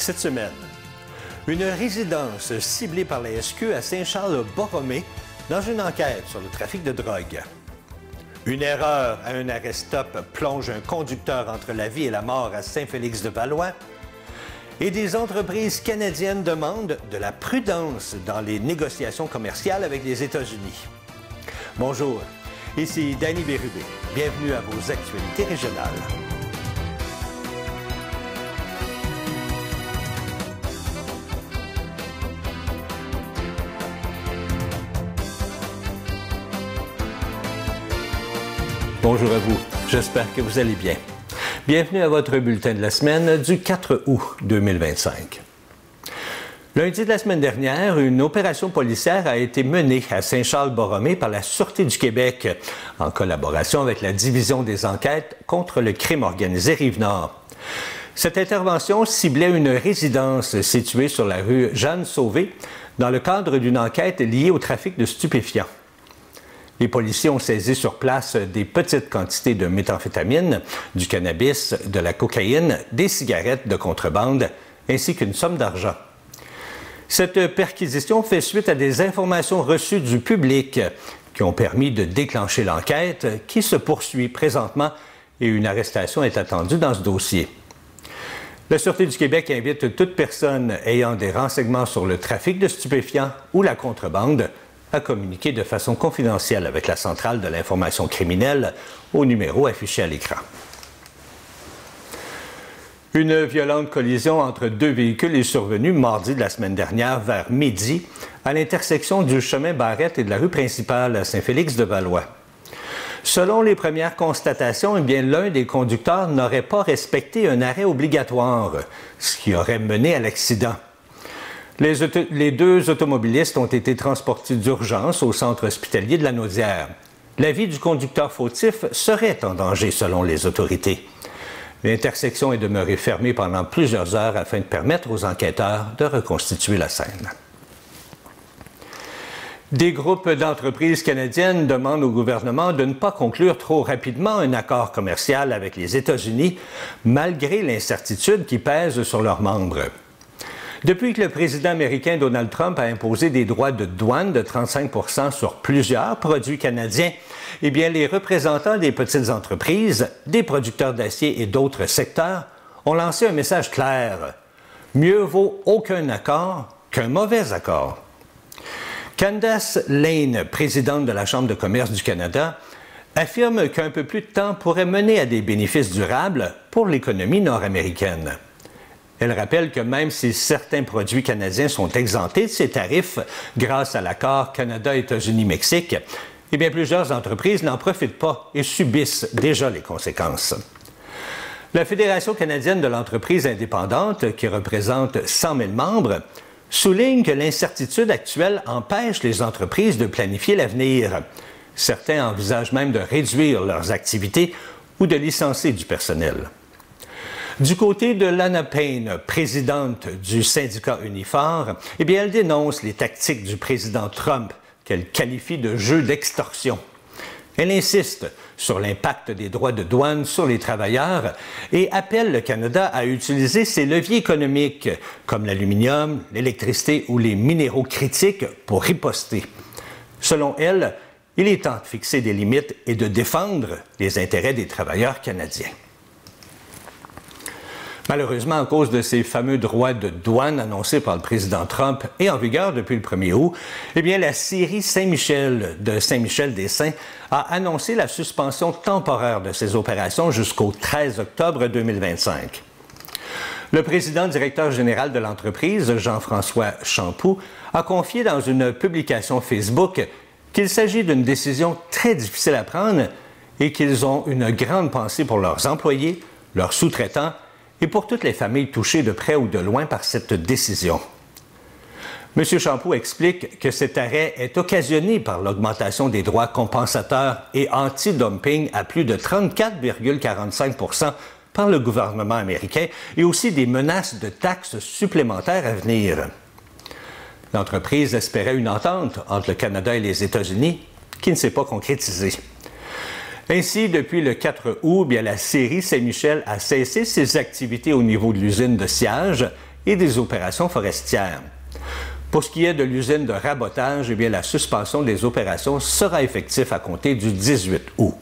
Cette semaine, une résidence ciblée par la SQ à Saint-Charles-Borromée dans une enquête sur le trafic de drogue. Une erreur à un arrêt-stop plonge un conducteur entre la vie et la mort à Saint-Félix-de-Valois. Et des entreprises canadiennes demandent de la prudence dans les négociations commerciales avec les États-Unis. Bonjour, ici Danny Bérubé. Bienvenue à vos actualités régionales. Bonjour à vous, j'espère que vous allez bien. Bienvenue à votre bulletin de la semaine du 4 août 2025. Lundi de la semaine dernière, une opération policière a été menée à Saint-Charles-Borromée par la Sûreté du Québec, en collaboration avec la Division des enquêtes contre le crime organisé Rive-Nord. Cette intervention ciblait une résidence située sur la rue Jeanne-Sauvé dans le cadre d'une enquête liée au trafic de stupéfiants. Les policiers ont saisi sur place des petites quantités de méthamphétamine, du cannabis, de la cocaïne, des cigarettes de contrebande, ainsi qu'une somme d'argent. Cette perquisition fait suite à des informations reçues du public qui ont permis de déclencher l'enquête qui se poursuit présentement et une arrestation est attendue dans ce dossier. La Sûreté du Québec invite toute personne ayant des renseignements sur le trafic de stupéfiants ou la contrebande à communiquer de façon confidentielle avec la Centrale de l'information criminelle au numéro affiché à l'écran. Une violente collision entre deux véhicules est survenue mardi de la semaine dernière vers midi à l'intersection du chemin Barrette et de la rue principale à Saint-Félix-de-Valois. Selon les premières constatations, l'un des conducteurs n'aurait pas respecté un arrêt obligatoire, ce qui aurait mené à l'accident. Les deux automobilistes ont été transportés d'urgence au centre hospitalier de la Naudière. La vie du conducteur fautif serait en danger selon les autorités. L'intersection est demeurée fermée pendant plusieurs heures afin de permettre aux enquêteurs de reconstituer la scène. Des groupes d'entreprises canadiennes demandent au gouvernement de ne pas conclure trop rapidement un accord commercial avec les États-Unis, malgré l'incertitude qui pèse sur leurs membres. Depuis que le président américain Donald Trump a imposé des droits de douane de 35 % sur plusieurs produits canadiens, les représentants des petites entreprises, des producteurs d'acier et d'autres secteurs ont lancé un message clair. Mieux vaut aucun accord qu'un mauvais accord. Candace Lane, présidente de la Chambre de commerce du Canada, affirme qu'un peu plus de temps pourrait mener à des bénéfices durables pour l'économie nord-américaine. Elle rappelle que même si certains produits canadiens sont exemptés de ces tarifs grâce à l'accord Canada-États-Unis-Mexique, plusieurs entreprises n'en profitent pas et subissent déjà les conséquences. La Fédération canadienne de l'entreprise indépendante, qui représente 100 000 membres, souligne que l'incertitude actuelle empêche les entreprises de planifier l'avenir. Certains envisagent même de réduire leurs activités ou de licencier du personnel. Du côté de Lana Payne, présidente du syndicat Unifor, elle dénonce les tactiques du président Trump qu'elle qualifie de jeu d'extorsion. Elle insiste sur l'impact des droits de douane sur les travailleurs et appelle le Canada à utiliser ses leviers économiques comme l'aluminium, l'électricité ou les minéraux critiques pour riposter. Selon elle, il est temps de fixer des limites et de défendre les intérêts des travailleurs canadiens. Malheureusement, à cause de ces fameux droits de douane annoncés par le président Trump et en vigueur depuis le 1er août, la scierie Saint-Michel de Saint-Michel-des-Saints a annoncé la suspension temporaire de ses opérations jusqu'au 13 octobre 2025. Le président directeur général de l'entreprise, Jean-François Champoux, a confié dans une publication Facebook qu'il s'agit d'une décision très difficile à prendre et qu'ils ont une grande pensée pour leurs employés, leurs sous-traitants et pour toutes les familles touchées de près ou de loin par cette décision. M. Champoux explique que cet arrêt est occasionné par l'augmentation des droits compensateurs et anti-dumping à plus de 34,45 % par le gouvernement américain et aussi des menaces de taxes supplémentaires à venir. L'entreprise espérait une entente entre le Canada et les États-Unis qui ne s'est pas concrétisée. Ainsi, depuis le 4 août, la scierie Saint-Michel a cessé ses activités au niveau de l'usine de sciage et des opérations forestières. Pour ce qui est de l'usine de rabotage, eh bien, la suspension des opérations sera effective à compter du 18 août.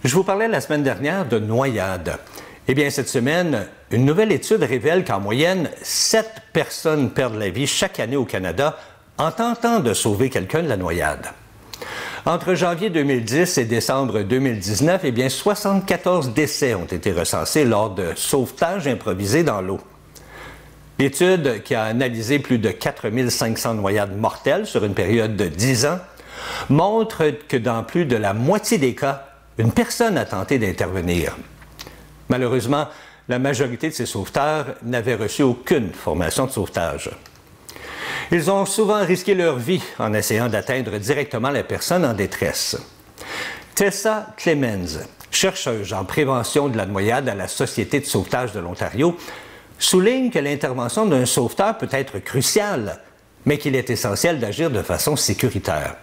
Je vous parlais la semaine dernière de noyades. Eh bien, cette semaine, une nouvelle étude révèle qu'en moyenne, 7 personnes perdent la vie chaque année au Canada en tentant de sauver quelqu'un de la noyade. Entre janvier 2010 et décembre 2019, eh bien, 74 décès ont été recensés lors de sauvetages improvisés dans l'eau. L'étude, qui a analysé plus de 4500 noyades mortelles sur une période de 10 ans, montre que dans plus de la moitié des cas, une personne a tenté d'intervenir. Malheureusement, la majorité de ces sauveteurs n'avaient reçu aucune formation de sauvetage. Ils ont souvent risqué leur vie en essayant d'atteindre directement la personne en détresse. Tessa Clemens, chercheuse en prévention de la noyade à la Société de sauvetage de l'Ontario, souligne que l'intervention d'un sauveteur peut être cruciale, mais qu'il est essentiel d'agir de façon sécuritaire.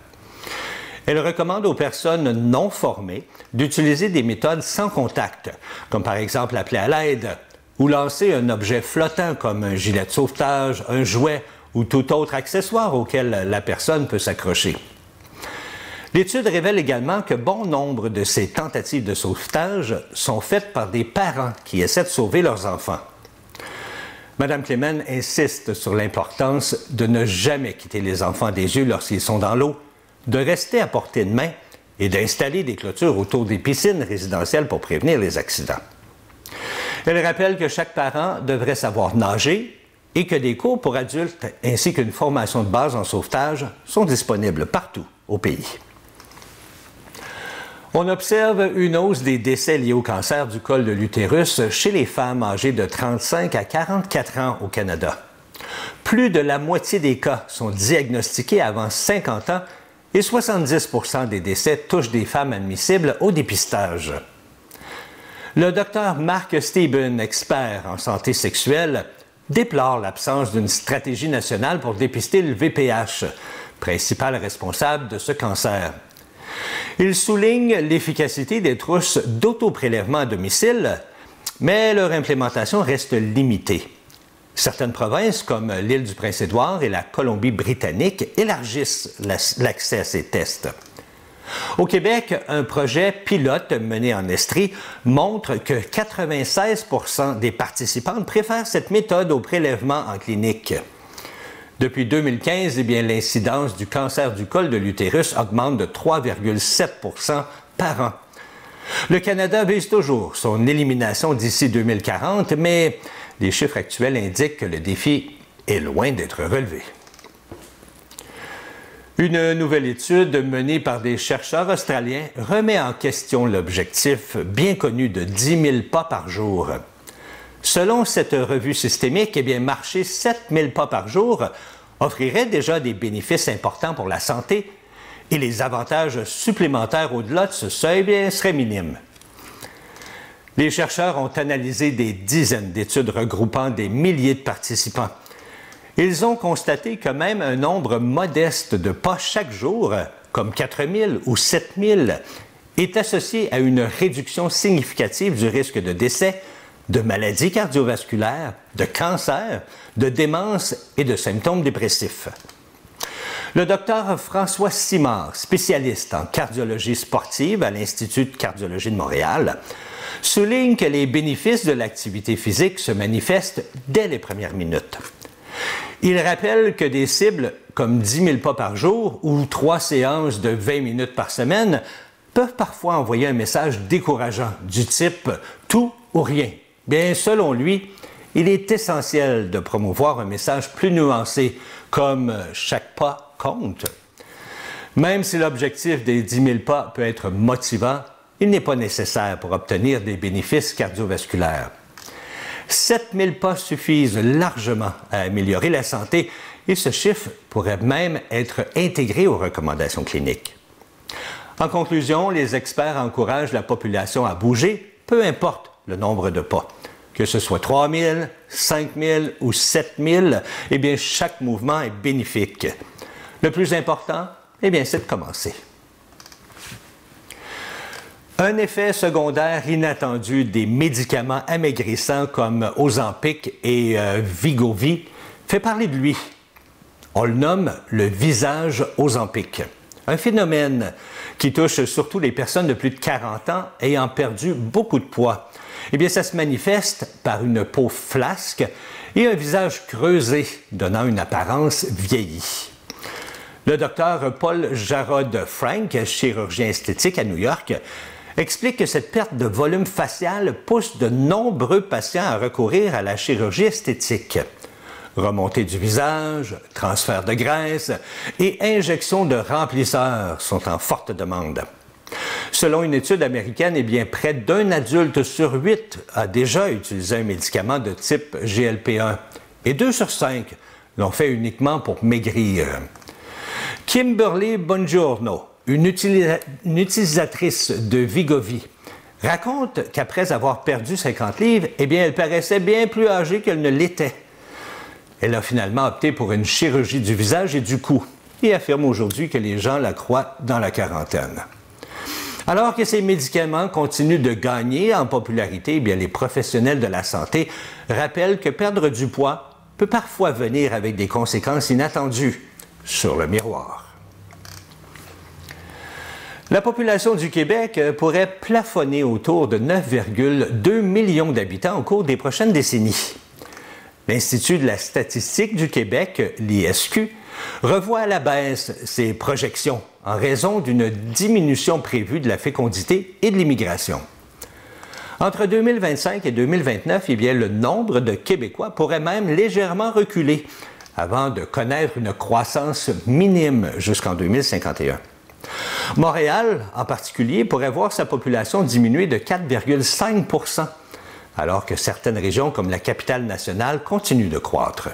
Elle recommande aux personnes non formées d'utiliser des méthodes sans contact, comme par exemple appeler à l'aide ou lancer un objet flottant comme un gilet de sauvetage, un jouet ou tout autre accessoire auquel la personne peut s'accrocher. L'étude révèle également que bon nombre de ces tentatives de sauvetage sont faites par des parents qui essaient de sauver leurs enfants. Mme Clemens insiste sur l'importance de ne jamais quitter les enfants des yeux lorsqu'ils sont dans l'eau, de rester à portée de main et d'installer des clôtures autour des piscines résidentielles pour prévenir les accidents. Elle rappelle que chaque parent devrait savoir nager et que des cours pour adultes ainsi qu'une formation de base en sauvetage sont disponibles partout au pays. On observe une hausse des décès liés au cancer du col de l'utérus chez les femmes âgées de 35 à 44 ans au Canada. Plus de la moitié des cas sont diagnostiqués avant 50 ans et 70% des décès touchent des femmes admissibles au dépistage. Le docteur Mark Steven, expert en santé sexuelle, déplore l'absence d'une stratégie nationale pour dépister le VPH, principal responsable de ce cancer. Il souligne l'efficacité des trousses d'autoprélèvement à domicile, mais leur implémentation reste limitée. Certaines provinces, comme l'île du Prince-Édouard et la Colombie-Britannique, élargissent l'accès à ces tests. Au Québec, un projet pilote mené en Estrie montre que 96% des participantes préfèrent cette méthode au prélèvement en clinique. Depuis 2015, l'incidence du cancer du col de l'utérus augmente de 3,7% par an. Le Canada vise toujours son élimination d'ici 2040, mais les chiffres actuels indiquent que le défi est loin d'être relevé. Une nouvelle étude menée par des chercheurs australiens remet en question l'objectif bien connu de 10 000 pas par jour. Selon cette revue systémique, marcher 7 000 pas par jour offrirait déjà des bénéfices importants pour la santé et les avantages supplémentaires au-delà de ce seuil seraient minimes. Les chercheurs ont analysé des dizaines d'études regroupant des milliers de participants. Ils ont constaté que même un nombre modeste de pas chaque jour, comme 4 000 ou 7 000, est associé à une réduction significative du risque de décès, de maladies cardiovasculaires, de cancer, de démence et de symptômes dépressifs. Le docteur François Simard, spécialiste en cardiologie sportive à l'Institut de cardiologie de Montréal, souligne que les bénéfices de l'activité physique se manifestent dès les premières minutes. Il rappelle que des cibles comme 10 000 pas par jour ou 3 séances de 20 minutes par semaine peuvent parfois envoyer un message décourageant du type « tout ou rien ». Bien, selon lui, il est essentiel de promouvoir un message plus nuancé comme « chaque pas compte ». Même si l'objectif des 10 000 pas peut être motivant, il n'est pas nécessaire pour obtenir des bénéfices cardiovasculaires. 7 000 pas suffisent largement à améliorer la santé et ce chiffre pourrait même être intégré aux recommandations cliniques. En conclusion, les experts encouragent la population à bouger, peu importe le nombre de pas. Que ce soit 3 000, 5 000 ou 7 000, chaque mouvement est bénéfique. Le plus important, c'est de commencer. Un effet secondaire inattendu des médicaments amaigrissants comme Ozempic et Wegovy fait parler de lui. On le nomme le visage Ozempic. Un phénomène qui touche surtout les personnes de plus de 40 ans ayant perdu beaucoup de poids. Eh bien, ça se manifeste par une peau flasque et un visage creusé, donnant une apparence vieillie. Le docteur Paul Jarrod Frank, chirurgien esthétique à New York, explique que cette perte de volume facial pousse de nombreux patients à recourir à la chirurgie esthétique. Remontée du visage, transfert de graisse et injection de remplisseurs sont en forte demande. Selon une étude américaine, eh bien, près d'un adulte sur 8 a déjà utilisé un médicament de type GLP-1 et 2 sur 5 l'ont fait uniquement pour maigrir. Kimberly Bongiorno, une utilisatrice de Wegovy, raconte qu'après avoir perdu 50 livres, eh bien, elle paraissait bien plus âgée qu'elle ne l'était. Elle a finalement opté pour une chirurgie du visage et du cou et affirme aujourd'hui que les gens la croient dans la quarantaine. Alors que ces médicaments continuent de gagner en popularité, eh bien, les professionnels de la santé rappellent que perdre du poids peut parfois venir avec des conséquences inattendues sur le miroir. La population du Québec pourrait plafonner autour de 9,2 millions d'habitants au cours des prochaines décennies. L'Institut de la statistique du Québec, l'ISQ, revoit à la baisse ses projections en raison d'une diminution prévue de la fécondité et de l'immigration. Entre 2025 et 2029, eh bien, le nombre de Québécois pourrait même légèrement reculer avant de connaître une croissance minime jusqu'en 2051. Montréal, en particulier, pourrait voir sa population diminuer de 4,5 %, alors que certaines régions comme la capitale nationale continuent de croître.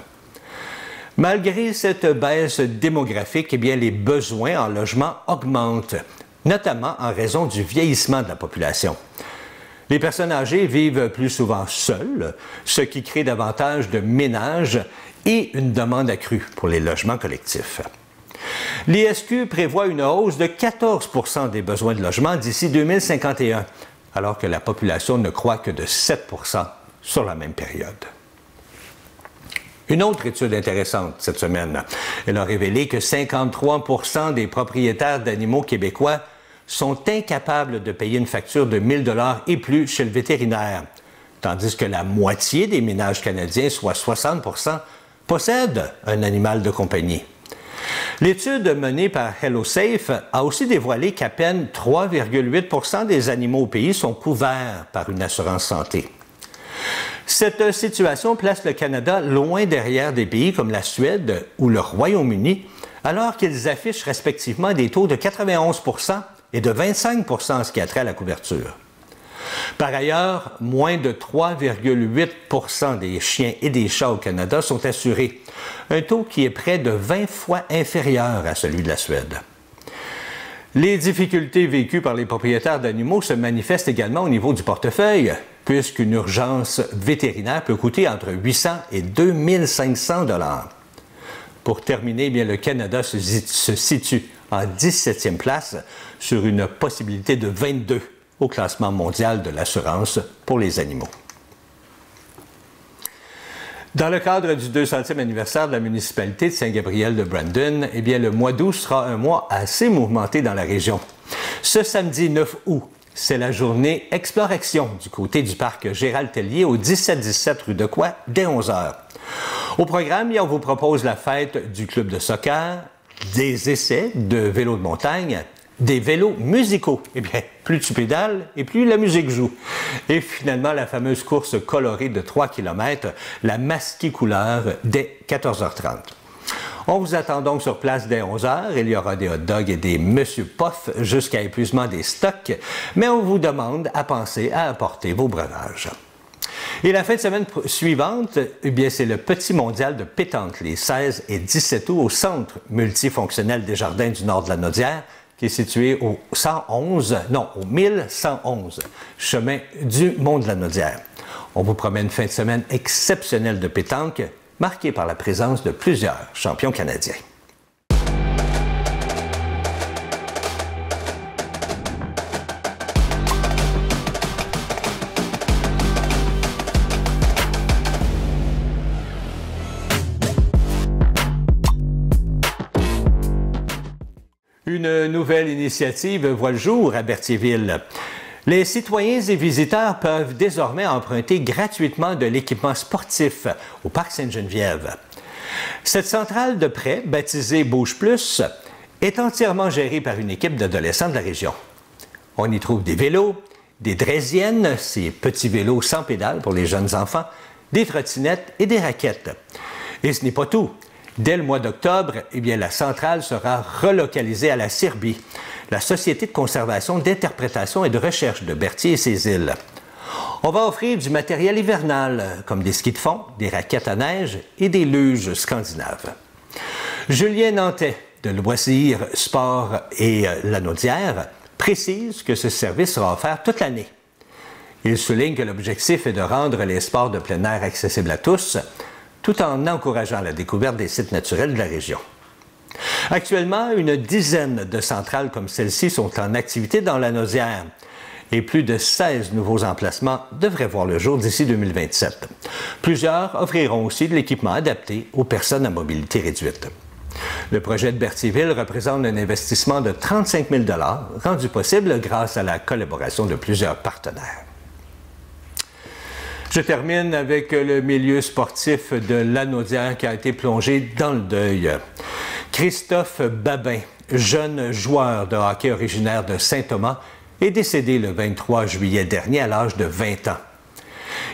Malgré cette baisse démographique, eh bien, les besoins en logement augmentent, notamment en raison du vieillissement de la population. Les personnes âgées vivent plus souvent seules, ce qui crée davantage de ménages et une demande accrue pour les logements collectifs. L'ISQ prévoit une hausse de 14 % des besoins de logement d'ici 2051, alors que la population ne croît que de 7 % sur la même période. Une autre étude intéressante cette semaine, elle a révélé que 53 % des propriétaires d'animaux québécois sont incapables de payer une facture de 1 000 $ et plus chez le vétérinaire, tandis que la moitié des ménages canadiens, soit 60 %, possèdent un animal de compagnie. L'étude menée par HelloSafe a aussi dévoilé qu'à peine 3,8 % des animaux au pays sont couverts par une assurance santé. Cette situation place le Canada loin derrière des pays comme la Suède ou le Royaume-Uni, alors qu'ils affichent respectivement des taux de 91 % et de 25 % en ce qui a trait à la couverture. Par ailleurs, moins de 3,8 % des chiens et des chats au Canada sont assurés, un taux qui est près de 20 fois inférieur à celui de la Suède. Les difficultés vécues par les propriétaires d'animaux se manifestent également au niveau du portefeuille, puisqu'une urgence vétérinaire peut coûter entre 800 et 2 500 $. Pour terminer, bien, le Canada se situe en 17e place sur une possibilité de 22 au classement mondial de l'assurance pour les animaux. Dans le cadre du 200e anniversaire de la municipalité de Saint-Gabriel-de-Brandon, eh bien, le mois d'août sera un mois assez mouvementé dans la région. Ce samedi 9 août, c'est la journée Exploration du côté du parc Gérald-Tellier au 1717 rue de Coix, dès 11 h. Au programme, on vous propose la fête du club de soccer, des essais de vélos de montagne, des vélos musicaux. Eh bien, plus tu pédales et plus la musique joue. Et finalement, la fameuse course colorée de 3 km, la masquée couleur, dès 14h30. On vous attend donc sur place dès 11 h. Il y aura des hot dogs et des Monsieur Poff jusqu'à épuisement des stocks, mais on vous demande à penser à apporter vos breuvages. Et la fin de semaine suivante, eh bien, c'est le petit mondial de pétanque, les 16 et 17 août, au Centre multifonctionnel des Jardins du Nord de la Naudière, qui est situé au 1111 chemin du Mont de la Naudière. On vous promet une fin de semaine exceptionnelle de pétanque, marquée par la présence de plusieurs champions canadiens. Une nouvelle initiative voit le jour à Berthierville. Les citoyens et visiteurs peuvent désormais emprunter gratuitement de l'équipement sportif au Parc Sainte-Geneviève. Cette centrale de prêt, baptisée Bouge Plus, est entièrement gérée par une équipe d'adolescents de la région. On y trouve des vélos, des draisiennes, ces petits vélos sans pédales pour les jeunes enfants, des trottinettes et des raquettes. Et ce n'est pas tout. Dès le mois d'octobre, la centrale sera relocalisée à la Cirbie, la Société de conservation, d'interprétation et de recherche de Berthier et ses îles. On va offrir du matériel hivernal, comme des skis de fond, des raquettes à neige et des luges scandinaves. Julien Nantais, de Loisirs, Sport et Lanaudière, précise que ce service sera offert toute l'année. Il souligne que l'objectif est de rendre les sports de plein air accessibles à tous, tout en encourageant la découverte des sites naturels de la région. Actuellement, une dizaine de centrales comme celle-ci sont en activité dans la Naudière et plus de 16 nouveaux emplacements devraient voir le jour d'ici 2027. Plusieurs offriront aussi de l'équipement adapté aux personnes à mobilité réduite. Le projet de Berthierville représente un investissement de 35 000 $ rendu possible grâce à la collaboration de plusieurs partenaires. Je termine avec le milieu sportif de Lanaudière qui a été plongé dans le deuil. Christophe Babin, jeune joueur de hockey originaire de Saint-Thomas, est décédé le 23 juillet dernier à l'âge de 20 ans.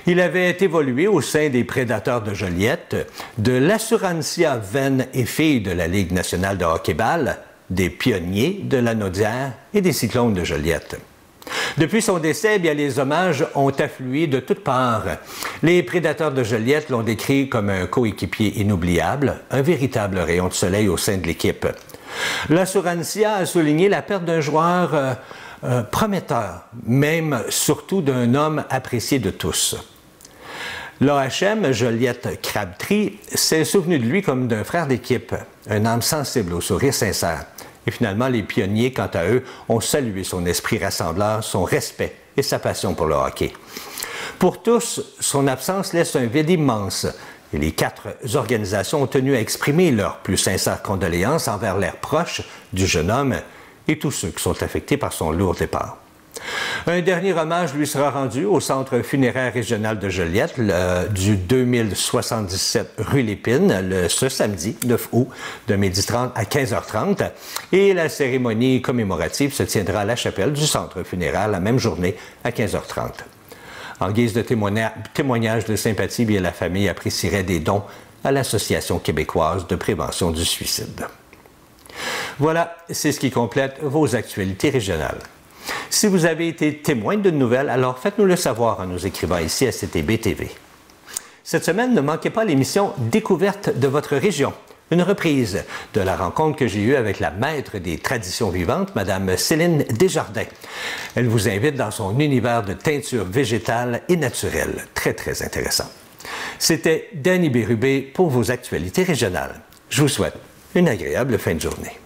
Il avait évolué au sein des Prédateurs de Joliette, de l'Assurantia Vennes et Filles de la Ligue nationale de hockey-ball, des Pionniers de Lanaudière et des Cyclones de Joliette. Depuis son décès, les hommages ont afflué de toutes parts. Les Prédateurs de Joliette l'ont décrit comme un coéquipier inoubliable, un véritable rayon de soleil au sein de l'équipe. L'Assurantia a souligné la perte d'un joueur prometteur, même surtout d'un homme apprécié de tous. L'AHM Joliette Crabtree s'est souvenu de lui comme d'un frère d'équipe, un âme sensible au sourire sincère. Et finalement, les Pionniers, quant à eux, ont salué son esprit rassembleur, son respect et sa passion pour le hockey. Pour tous, son absence laisse un vide immense. Et les 4 organisations ont tenu à exprimer leurs plus sincères condoléances envers leurs proches du jeune homme et tous ceux qui sont affectés par son lourd départ. Un dernier hommage lui sera rendu au Centre funéraire régional de Joliette du 2077 rue Lépine ce samedi 9 août de 12h30 à 15h30 et la cérémonie commémorative se tiendra à la chapelle du Centre funéraire la même journée à 15h30. En guise de témoignage de sympathie, la famille apprécierait des dons à l'Association québécoise de prévention du suicide. Voilà, c'est ce qui complète vos actualités régionales. Si vous avez été témoin d'une nouvelle, alors faites-nous le savoir en nous écrivant ici à CTB TV. Cette semaine, ne manquez pas l'émission Découverte de votre région, une reprise de la rencontre que j'ai eue avec la maître des traditions vivantes, Mme Céline Desjardins. Elle vous invite dans son univers de teinture végétale et naturelle. Très, très intéressant. C'était Danny Bérubé pour vos actualités régionales. Je vous souhaite une agréable fin de journée.